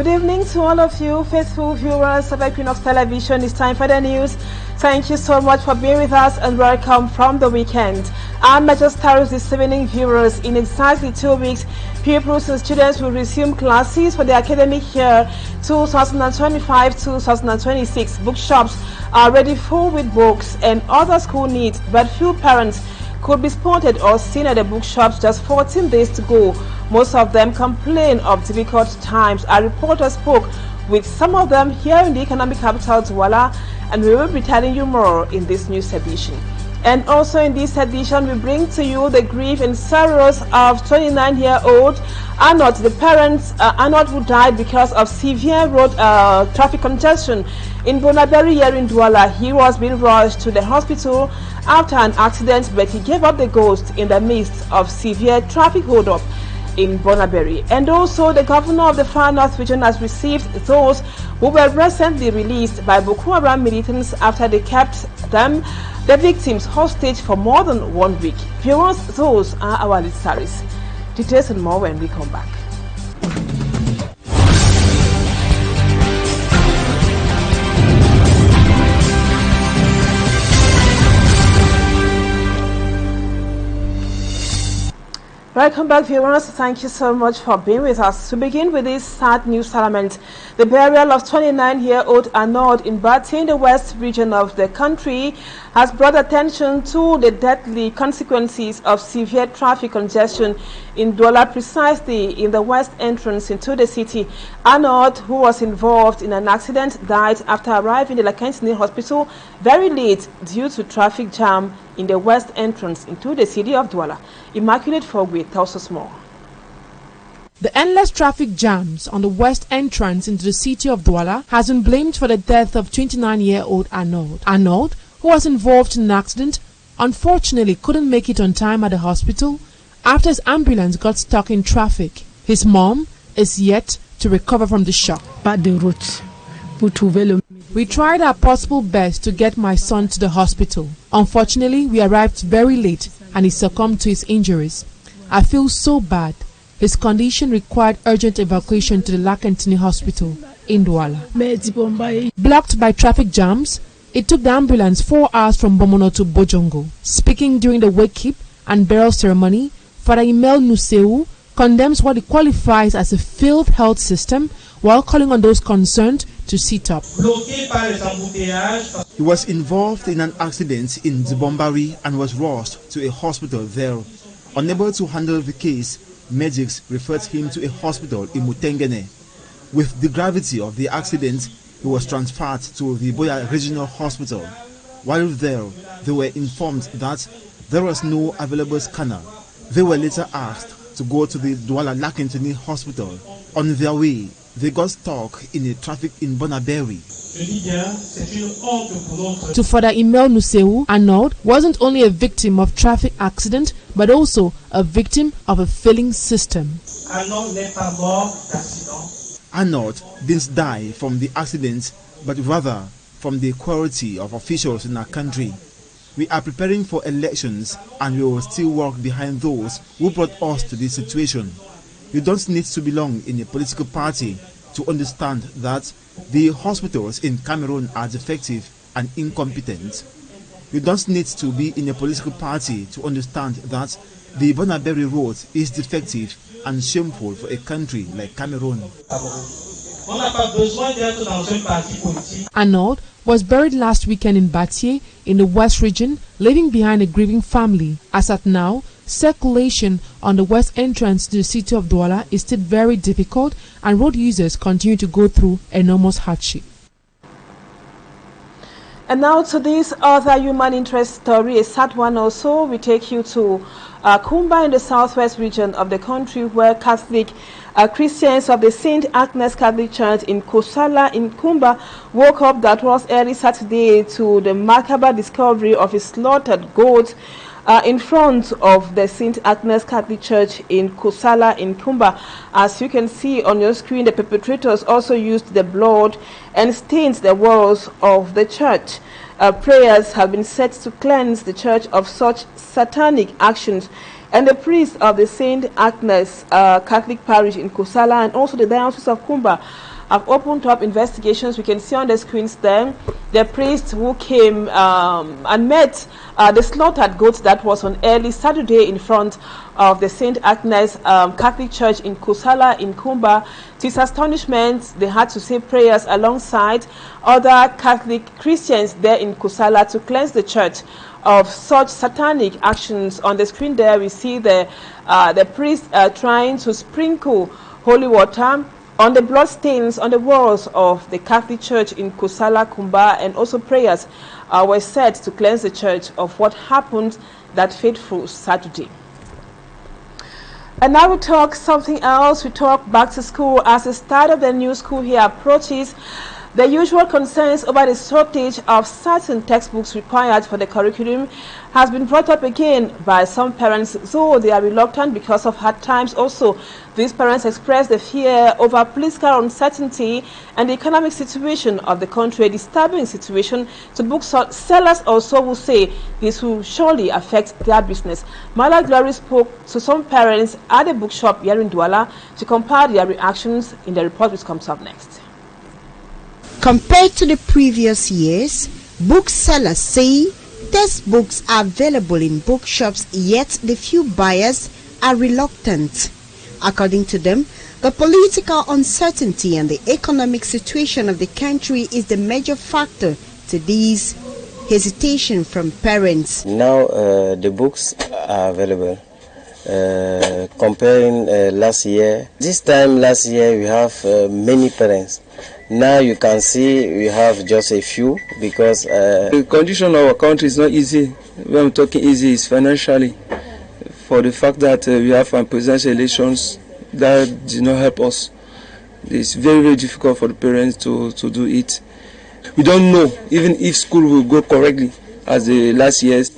Good evening to all of you, faithful viewers of Equinoxe Television. It's time for the news. Thank you so much for being with us and welcome from the weekend. Our major stars this evening, viewers. In exactly 2 weeks, pupils and students will resume classes for the academic year 2025-2026. Bookshops are already full with books and other school needs, but few parents could be spotted or seen at the bookshops just 14 days to go. Most of them complain of difficult times. Our reporter spoke with some of them here in the economic capital, Douala, and we will be telling you more in this news edition. And also in this edition, we bring to you the grief and sorrows of 29-year-old Arnold, the parents Arnold, who died because of severe road traffic congestion in Bonaberry here in Douala. He was being rushed to the hospital after an accident, but he gave up the ghost in the midst of severe traffic hold-up in Bonaberry. And also the governor of the Far North region has received those who were recently released by Boko Haram militants after they kept the victims hostage for more than 1 week. Viewers, those are our lead stories. Details and more when we come back. Welcome back, viewers. Thank you so much for being with us. To begin with this sad news element, the burial of 29-year-old Arnold in Bati in the west region of the country has brought attention to the deadly consequences of severe traffic congestion in Douala, precisely in the west entrance into the city. Arnold, who was involved in an accident, died after arriving at the Kingsley hospital very late due to traffic jam in the west entrance into the city of Douala. Immaculate Fogwe tells us more. The endless traffic jams on the west entrance into the city of Douala has been blamed for the death of 29-year-old Arnold. Arnold, who was involved in an accident, unfortunately couldn't make it on time at the hospital after his ambulance got stuck in traffic. His mom is yet to recover from the shock. We tried our possible best to get my son to the hospital. Unfortunately, we arrived very late and he succumbed to his injuries. I feel so bad. His condition required urgent evacuation to the Lakentini Hospital in Douala. Blocked by traffic jams, it took the ambulance 4 hours from Bomono to Bojongo. Speaking during the wake-keep and burial ceremony, Father Nous condemns what he qualifies as a failed health system while calling on those concerned to sit up. He was involved in an accident in Abong-Mbang and was rushed to a hospital there. Unable to handle the case, medics referred him to a hospital in Mutengene. With the gravity of the accident, he was transferred to the Boya Regional Hospital. While there, they were informed that there was no available scanner. They were later asked to go to the Douala Lakentini Hospital. On their way, they got stuck in a traffic in Bonaberry. To Father Nous, Arnold wasn't only a victim of traffic accident, but also a victim of a failing system. Arnold didn't die from the accident, but rather from the cruelty of officials in our country. We are preparing for elections and we will still work behind those who brought us to this situation. You don't need to belong in a political party to understand that the hospitals in Cameroon are defective and incompetent. You don't need to be in a political party to understand that the Bonaberry road is defective and shameful for a country like Cameroon. Arnold was buried last weekend in Batié in the west region, leaving behind a grieving family. As at now, circulation on the west entrance to the city of Douala is still very difficult and road users continue to go through enormous hardship. And now to this other human interest story, a sad one also. We take you to Kumba in the southwest region of the country, where Catholic Christians of the St. Agnes Catholic Church in Kosala in Kumba woke up that was early Saturday to the macabre discovery of a slaughtered goat in front of the St. Agnes Catholic Church in Kosala in Kumba. As you can see on your screen, the perpetrators also used the blood and stained the walls of the church. Prayers have been set to cleanse the church of such satanic actions. And the priest of the St. Agnes Catholic Parish in Kusala and also the Diocese of Kumba have opened up investigations. We can see on the screens there the priest who came and met the slaughtered goats that was on early Saturday in front of the St. Agnes Catholic Church in Kusala in Kumba. To his astonishment, they had to say prayers alongside other Catholic Christians there in Kusala to cleanse the church of such satanic actions. On the screen there we see the priest trying to sprinkle holy water on the blood stains on the walls of the Catholic Church in Kusala, Kumba, and also prayers were said to cleanse the church of what happened that fateful Saturday. And now we talk something else. We talk back to school. As the start of the new school year approaches, the usual concerns over the shortage of certain textbooks required for the curriculum has been brought up again by some parents, though they are reluctant because of hard times. Also, these parents express the fear over political uncertainty and the economic situation of the country, a disturbing situation to book sellers also who say this will surely affect their business. Mala Glory spoke to some parents at a bookshop here in Douala to compare their reactions in the report which comes up next. Compared to the previous years, booksellers say textbooks are available in bookshops, yet the few buyers are reluctant. According to them, the political uncertainty and the economic situation of the country is the major factor to this hesitation from parents. Now the books are available. Comparing last year, this time last year we have many parents. Now you can see we have just a few because the condition of our country is not easy. When I'm talking easy, is financially. For the fact that we have presidential elections, that did not help us. It's very, very difficult for the parents to do it. We don't know even if school will go correctly as the last years.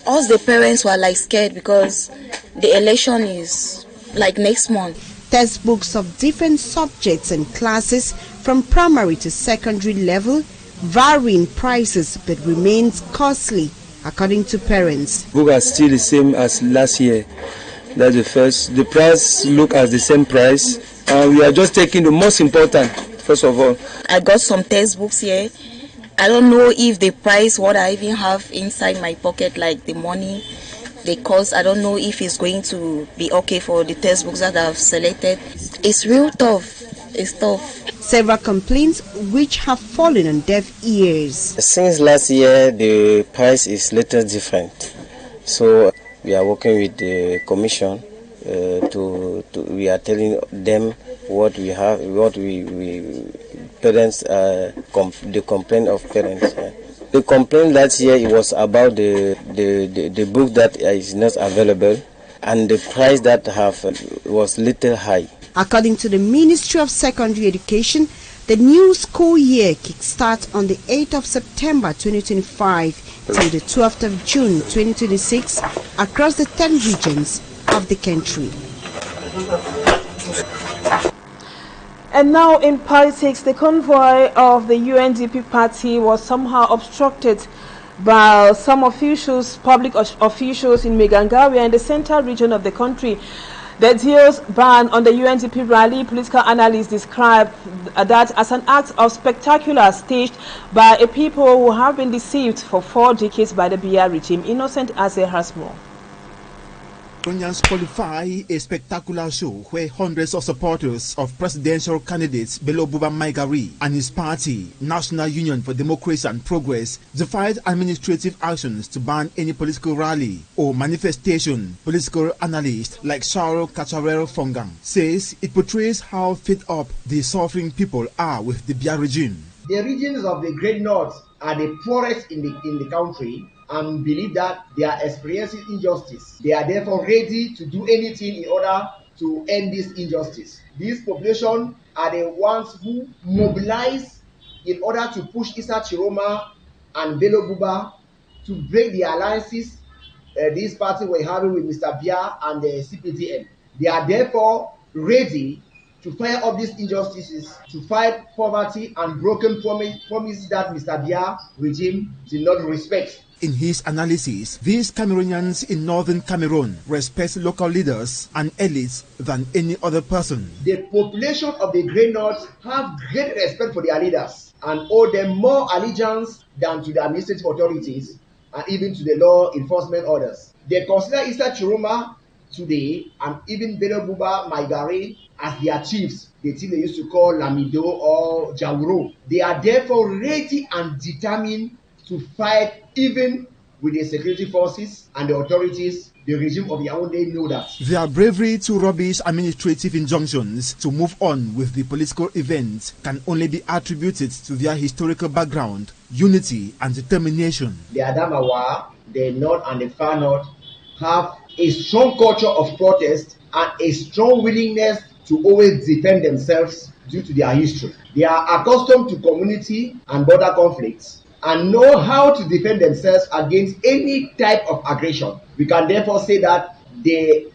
Us the parents were like scared because the election is like next month. Textbooks of different subjects and classes from primary to secondary level vary in prices but remains costly according to parents. Books are still the same as last year. That's the first. The price look as the same price, and we are just taking the most important first of all. I got some textbooks here. I don't know if the price what I even have inside my pocket, like the money, the cost, I don't know if it's going to be okay for the textbooks that I've selected. It's real tough. It's tough. Several complaints which have fallen on deaf ears. Since last year, the price is little different. So we are working with the commission. We are telling them what we have, what we parents, the complaint of parents. The complaint last year it was about the book that is not available, and the price that was little high. According to the Ministry of Secondary Education, the new school year kickstarts on the 8th of September 2025 till the 12th of June 2026 across the 10 regions of the country. And now in politics, the convoy of the UNDP party was somehow obstructed by some officials, public officials in Megangawia in the central region of the country. The DO's ban on the UNDP rally, political analysts describe that as an act of spectacular staged by a people who have been deceived for 4 decades by the Biya regime. Innocent Aze has more. Kenyans qualify a spectacular show where hundreds of supporters of presidential candidates Bello Buba Maigari and his party, National Union for Democracy and Progress, defied administrative actions to ban any political rally or manifestation. Political analyst like Charles Kacharel Fongang says it portrays how fed up the suffering people are with the Biya regime. The regions of the Great North are the poorest in the country and believe that they are experiencing injustice. They are therefore ready to do anything in order to end this injustice. This population are the ones who mobilize in order to push Issa Chiroma and Bello Buba to break the alliances this party were having with Mr. Biya and the CPDM. They are therefore ready to fire up these injustices, to fight poverty and broken promises that Mr. Biya regime did not respect. In his analysis, these Cameroonians in northern Cameroon respect local leaders and elites than any other person. The population of the Great North have great respect for their leaders and owe them more allegiance than to the administrative authorities and even to the law enforcement orders. They consider Issa Chiroma today and even Bello Buba Maigari as their chiefs, the team they used to call Lamido or Jauro. They are therefore ready and determined to fight even with the security forces and the authorities. The regime of Yaoundé know that. Their bravery to rubbish administrative injunctions to move on with the political events can only be attributed to their historical background, unity and determination. The Adamawa, the North and the Far North have a strong culture of protest and a strong willingness to always defend themselves due to their history. They are accustomed to community and border conflicts and know how to defend themselves against any type of aggression. We can therefore say that they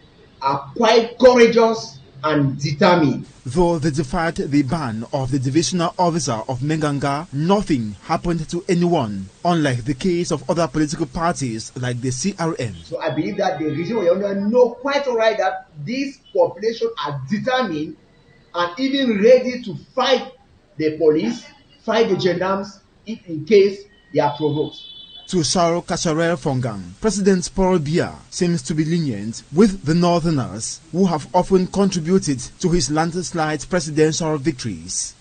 are quite courageous and determined. Though they defied the ban of the divisional officer of Menganga, nothing happened to anyone, unlike the case of other political parties like the CRM. So I believe that the region will know quite alright that these populations are determined and even ready to fight the police, fight the gendarmes, if in case they are provoked. To Charles Cacharel Fongang, President Paul Biya seems to be lenient with the Northerners, who have often contributed to his landslide presidential victories.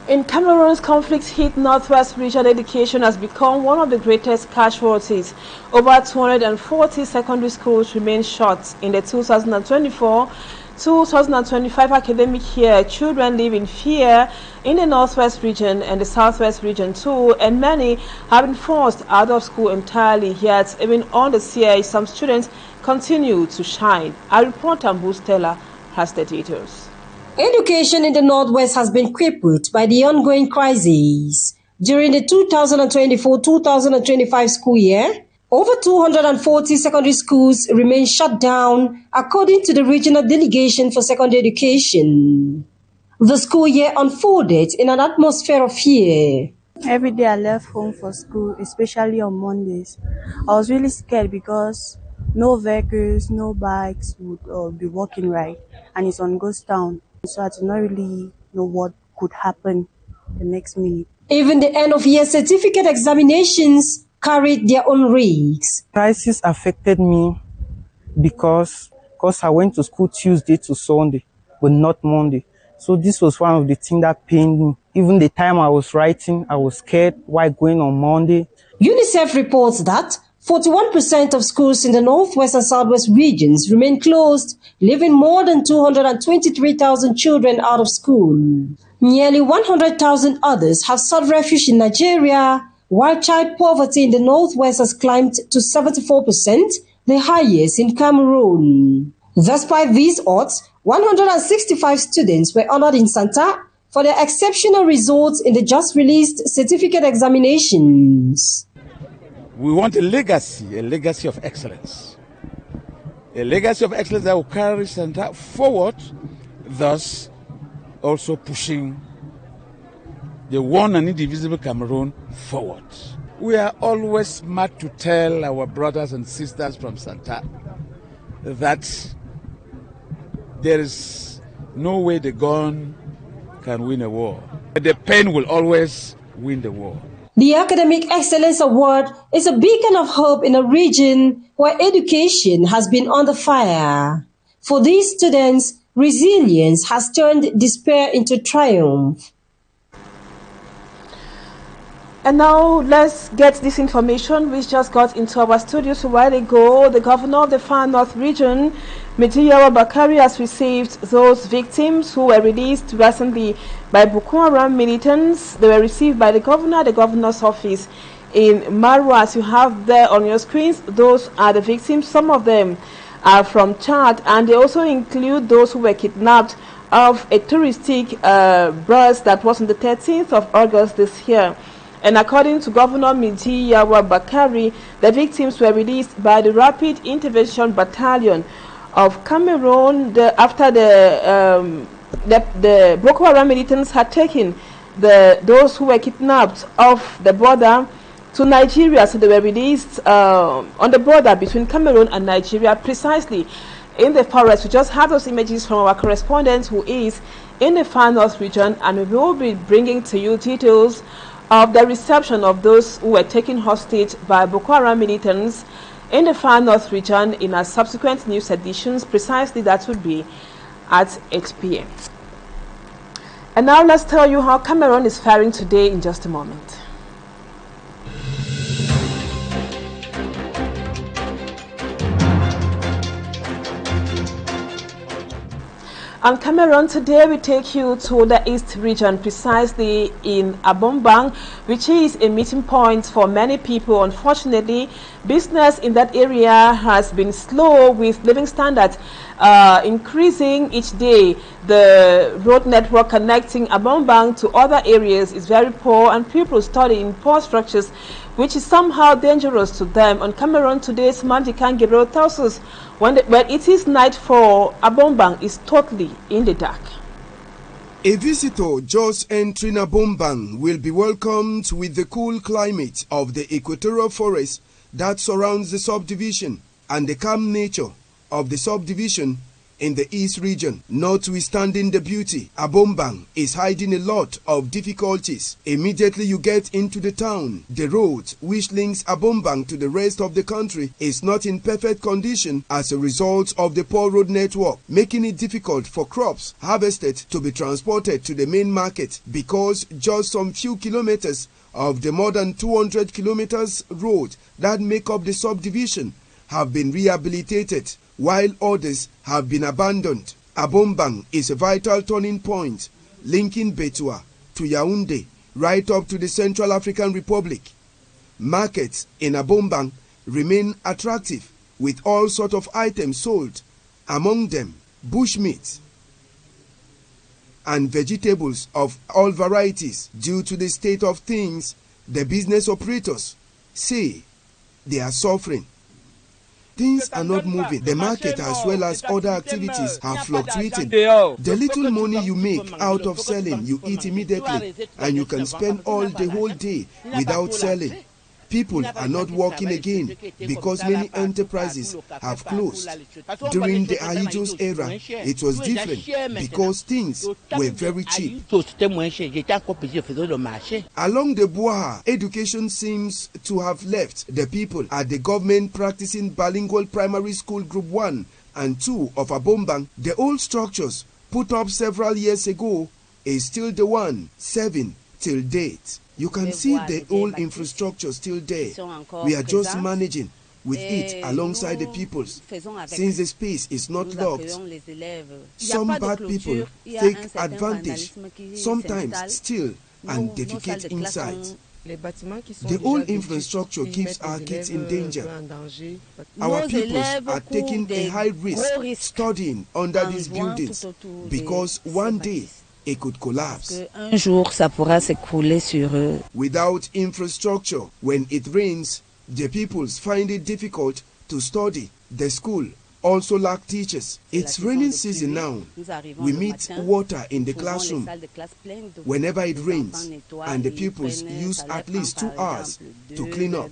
In Cameroon's conflict-hit northwest region, education has become one of the greatest casualties. Over 240 secondary schools remain shut in the 2024-2025 academic year. Children live in fear in the northwest region and the southwest region too, and many have been forced out of school entirely. Yet, even on the CA, some students continue to shine. Our reporter Ambu Stella has the details. Education in the Northwest has been crippled by the ongoing crises. During the 2024-2025 school year, over 240 secondary schools remain shut down, according to the Regional Delegation for Secondary Education. The school year unfolded in an atmosphere of fear. Every day I left home for school, especially on Mondays. I was really scared because no vehicles, no bikes would be walking right, and it's on ghost town. So I did not really know what could happen the next minute. Even the end-of-year certificate examinations carried their own risks. Crisis affected me because I went to school Tuesday to Sunday, but not Monday. So this was one of the things that pained me. Even the time I was writing, I was scared while going on Monday. UNICEF reports that 41% of schools in the northwest and southwest regions remain closed, leaving more than 223,000 children out of school. Nearly 100,000 others have sought refuge in Nigeria, while child poverty in the northwest has climbed to 74%, the highest in Cameroon. Despite these odds, 165 students were honored in Santa for their exceptional results in the just-released certificate examinations. We want a legacy of excellence. A legacy of excellence that will carry Santa forward, thus also pushing the one and indivisible Cameroon forward. We are always smart to tell our brothers and sisters from Santa that there is no way the gun can win a war. The pen will always win the war. The Academic Excellence Award is a beacon of hope in a region where education has been under fire. For these students, resilience has turned despair into triumph. And now let's get this information which just got into our studios a while ago. The governor of the Far North region, Metiyawa Bakari, has received those victims who were released recently by Boko Haram militants. They were received by the governor at the governor's office in Marwa. As you have there on your screens, those are the victims. Some of them are from Chad, and they also include those who were kidnapped of a touristic bus that was on the 13th of August this year. And according to Governor Metiyawa Bakari, the victims were released by the Rapid Intervention Battalion of Cameroon after the Boko Haram militants had taken those who were kidnapped off the border to Nigeria. So they were released on the border between Cameroon and Nigeria, precisely in the forest. We just have those images from our correspondent who is in the far north region, and we will be bringing to you details of the reception of those who were taken hostage by Boko Haram militants in the far north region in our subsequent news editions. Precisely that would be at 8 p.m. And now let's tell you how Cameroon is faring today in just a moment. And Cameroon, today we take you to the East region, precisely in Abong-Mbang, which is a meeting point for many people. Unfortunately, business in that area has been slow, with living standards increasing each day. The road network connecting Abong-Mbang to other areas is very poor, and people study in poor structures, which is somehow dangerous to them. On Cameroon today's Mandy Kangiro tells us when it is nightfall, Abong-Mbang is totally in the dark. A visitor just entering Abong-Mbang will be welcomed with the cool climate of the equatorial forest that surrounds the subdivision and the calm nature of the subdivision in the East region. Notwithstanding the beauty, Abong-Mbang is hiding a lot of difficulties. Immediately you get into the town, the road which links Abong-Mbang to the rest of the country is not in perfect condition as a result of the poor road network, making it difficult for crops harvested to be transported to the main market, because just some few kilometers of the more than 200 kilometers road that make up the subdivision have been rehabilitated, while others have been abandoned. Abong-Mbang is a vital turning point linking Betua to Yaoundé right up to the Central African Republic. Markets in Abong-Mbang remain attractive with all sorts of items sold, among them bushmeat and vegetables of all varieties. Due to the state of things, the business operators say they are suffering. Things are not moving. The market as well as other activities have fluctuated. The little money you make out of selling, you eat immediately, and you can spend all the whole day without selling. People are not working again because many enterprises have closed. During the AYUK era, it was different because things were very cheap. Along the Buaha, education seems to have left the people at the government practicing bilingual primary school group 1 and 2 of Abong-Mbang. The old structures put up several years ago is still the one serving till date. You can see the old infrastructure still there. We are just managing with it alongside the peoples. Since the space is not locked, some bad people take advantage, sometimes steal and defecate inside. The old infrastructure keeps our kids in danger. Our peoples are taking a high risk studying under these buildings because one day it could collapse. Without infrastructure, when it rains, the peoples find it difficult to study. The school also lack teachers. It's raining season now. We meet water in the classroom whenever it rains, and the pupils use at least 2 hours to clean up.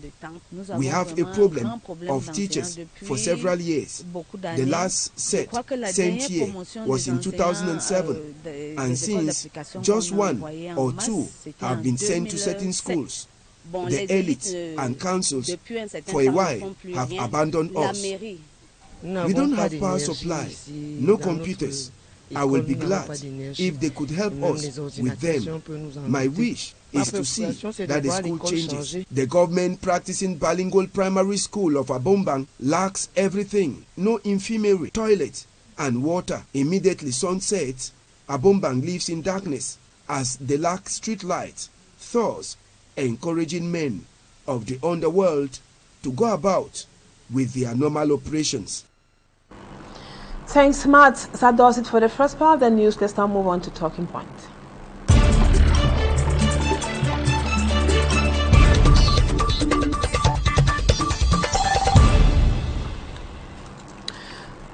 We have a problem of teachers for several years. The last sent year was in 2007, and since just 1 or 2 have been sent to certain schools. The elite and councils for a while have abandoned us. We don't have power supply, no computers. I will be glad if they could help us with them. My wish is to see that the school changes. The government practicing bilingual primary school of Abong-Mbang lacks everything. No infirmary, toilet, and water. Immediately sun sets, Abong-Mbang lives in darkness as they lack street lights, thus encouraging men of the underworld to go about with their normal operations. Thanks, Matt. That does it for the first part of the news. Let's now move on to Talking Point.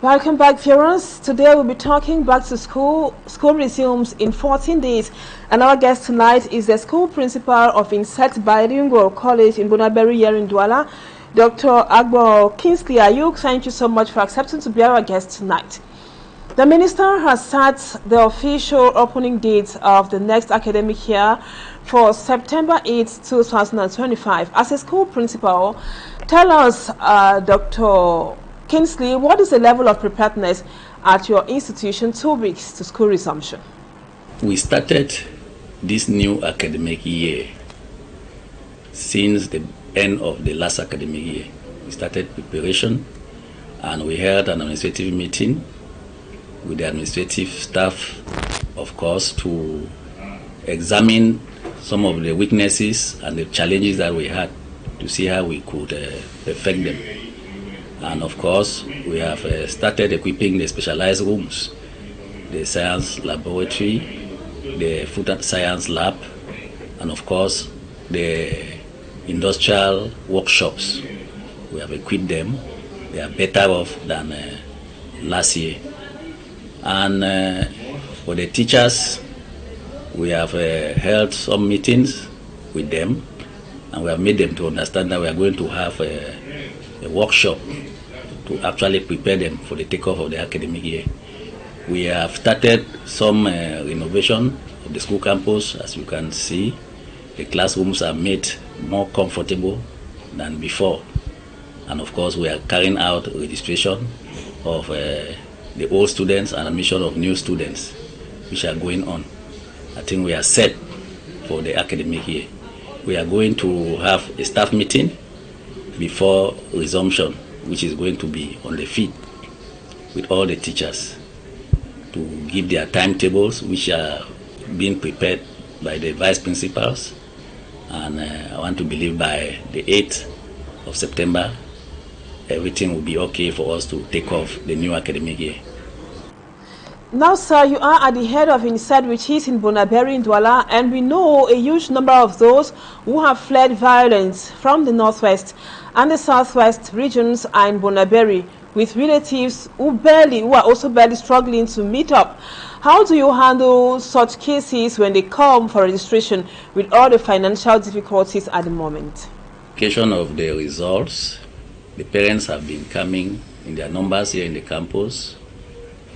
Welcome back, viewers. Today we'll be talking back to school school resumes in 14 days. And our guest tonight is the school principal of Insect Bilingual College in Bunaberi here in Douala, Dr. AGBOR Kingsley AYUK. Thank you so much for accepting to be our guest tonight. The minister has set the official opening date of the next academic year for September 8, 2025. As a school principal, tell us, Dr. Kingsley, what is the level of preparedness at your institution 2 weeks to school resumption? We started this new academic year since the end of the last academic year. We started preparation and we held an administrative meeting with the administrative staff, of course, to examine some of the weaknesses and the challenges that we had to see how we could affect them. And of course, we have started equipping the specialized rooms, the science laboratory, the food science lab, and of course, the industrial workshops. We have equipped them. They are better off than last year. And for the teachers, we have held some meetings with them, and we have made them to understand that we are going to have a workshop to actually prepare them for the takeoff of the academic year. We have started some renovation of the school campus. As you can see, the classrooms are made more comfortable than before. And of course, we are carrying out registration of the old students and admission of new students, which are going on. I think we are set for the academic year. We are going to have a staff meeting before resumption, which is going to be on the 5th with all the teachers to give their timetables, which are being prepared by the vice principals. And I want to believe by the 8th of September, everything will be okay for us to take off the new academic year. Now, sir, you are at the head of INSEAD, which is in Bunaberi in Douala, and we know a huge number of those who have fled violence from the northwest and the southwest regions are in Bunaberi, with relatives who are also barely struggling to meet up. How do you handle such cases when they come for registration with all the financial difficulties at the moment? Indication of the results, the parents have been coming in their numbers here in the campus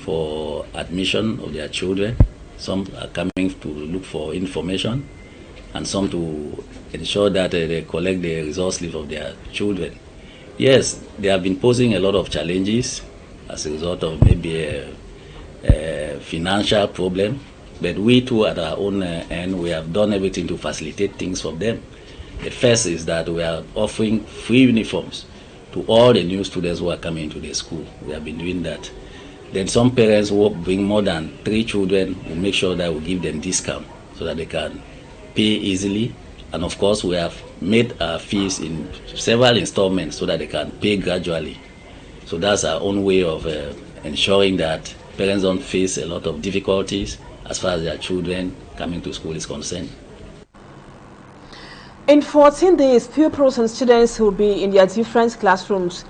for admission of their children. Some are coming to look for information, and some to ensure that they collect the result slip of their children. Yes, they have been posing a lot of challenges as a result of maybe a financial problem, but we too at our own end, we have done everything to facilitate things for them. The first is that we are offering free uniforms to all the new students who are coming to the school. We have been doing that. Then some parents who bring more than 3 children, will make sure that we give them discount so that they can pay easily. And of course, we have made our fees in several installments so that they can pay gradually. So that's our own way of ensuring that parents don't face a lot of difficulties as far as their children coming to school is concerned. In 14 days, pupils and students will be in their different classrooms.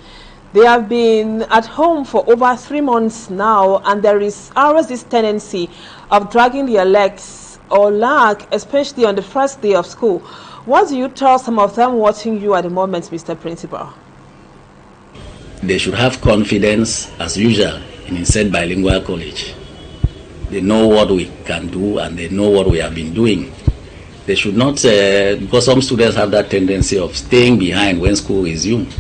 They have been at home for over 3 months now, and there is always this tendency of dragging their legs or lag, especially on the first day of school. What do you tell some of them watching you at the moment, Mr. Principal? They should have confidence, as usual, in INSEAD Bilingual College. They know what we can do and they know what we have been doing. They should not, because some students have that tendency of staying behind when school resumes.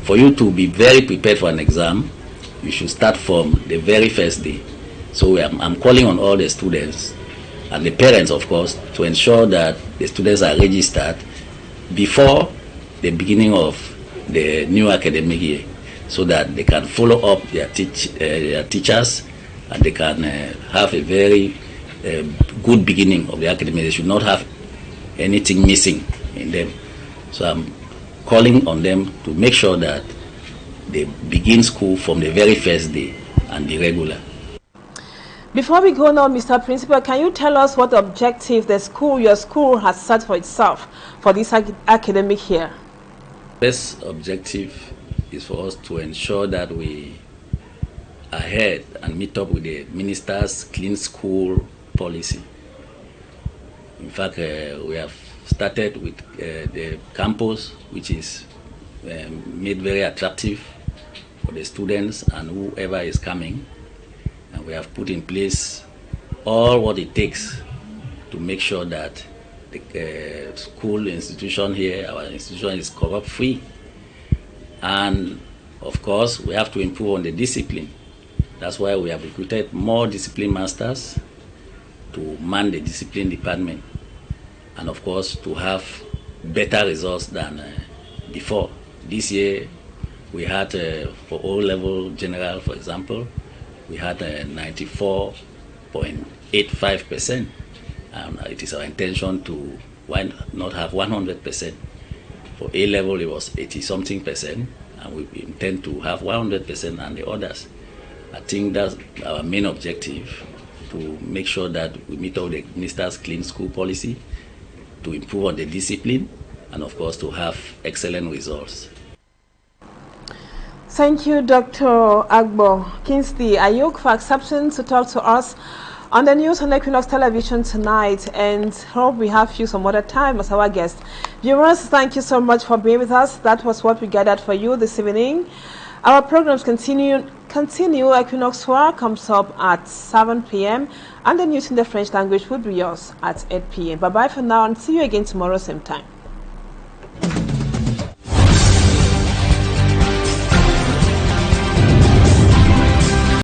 For you to be very prepared for an exam, you should start from the very first day. So I'm calling on all the students and the parents, of course, to ensure that the students are registered before the beginning of the new academic year, so that they can follow up their teachers and they can have a very good beginning of the academic. They should not have anything missing in them. So I'm calling on them to make sure that they begin school from the very first day and be regular. Before we go now, Mr. Principal, can you tell us what objective your school has set for itself for this academic year? Best objective is for us to ensure that we ahead and meet up with the minister's clean school policy. In fact, we have started with the campus, which is made very attractive for the students and whoever is coming. And we have put in place all what it takes to make sure that the school institution here, our institution, is corrupt-free. And of course, we have to improve on the discipline. That's why we have recruited more discipline masters to man the discipline department, and of course to have better results than before. This year we had for O-level general, for example, we had 94.85%, and it is our intention to not have 100%. For A-level it was 80-something%, and we intend to have 100% and the others. I think that's our main objective, to make sure that we meet all the minister's clean school policy, to improve on the discipline, and of course to have excellent results. Thank you, Dr. AGBOR. Kingsley, AYUK, for accepting to talk to us on the news on Equinoxe television tonight, and hope we have you some other time as our guest. Viewers, thank you so much for being with us. That was what we gathered for you this evening. Our programs continue. Equinoxe Soir comes up at 7 p.m. and the news in the French language will be yours at 8 p.m. Bye-bye for now, and see you again tomorrow same time.